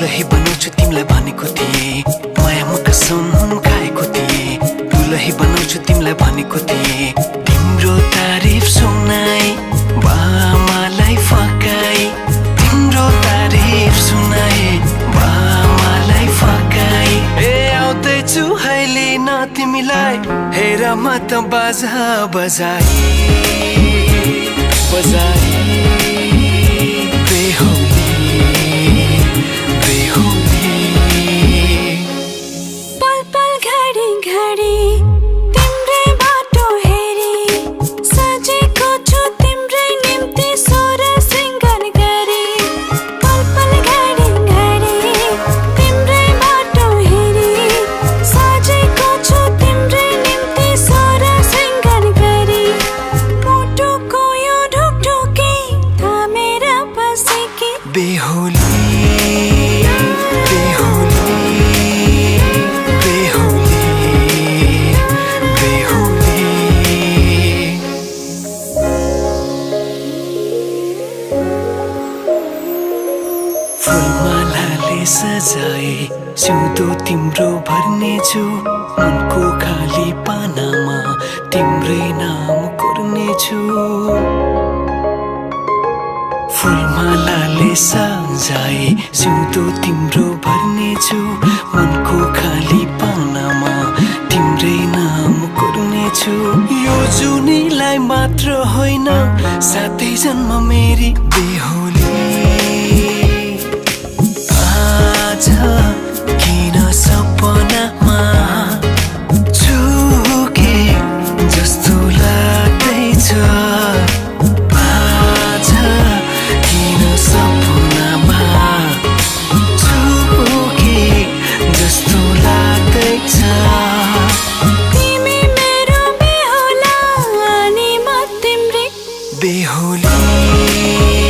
दुलही बनाउँछु तिमीलाई भनेको थिएँ मायामा कसम खाएको थिएँ दुलही बनाउँछु तिमीलाई भनेको थिएँ तिम्रो तारिफ सुनाई बामालाई फकाई तिम्रो तारिफ सुनाई बामालाई फकाई ए आउँदैछु अहिले न तिमीलाई हेर म त बाजा बजाई बजाई बेहुली बेहुली बेहुली बेहुली फुलमालाले सजाए सिउँदो तिम्रो भर्नेछु मनको खाली पानामा तिम्रै नाम कोर्नेछु फुलमालाले सजाए सिउँदो तिम्रो भर्नेछु मनको खाली पानामा तिम्रै नाम कोर्नेछु यो जुनीलाई मात्र होइन साथै जन्म मेरी बेहुली आज किन सपनामा झुके जस्तो लाग्दैछ बेहुली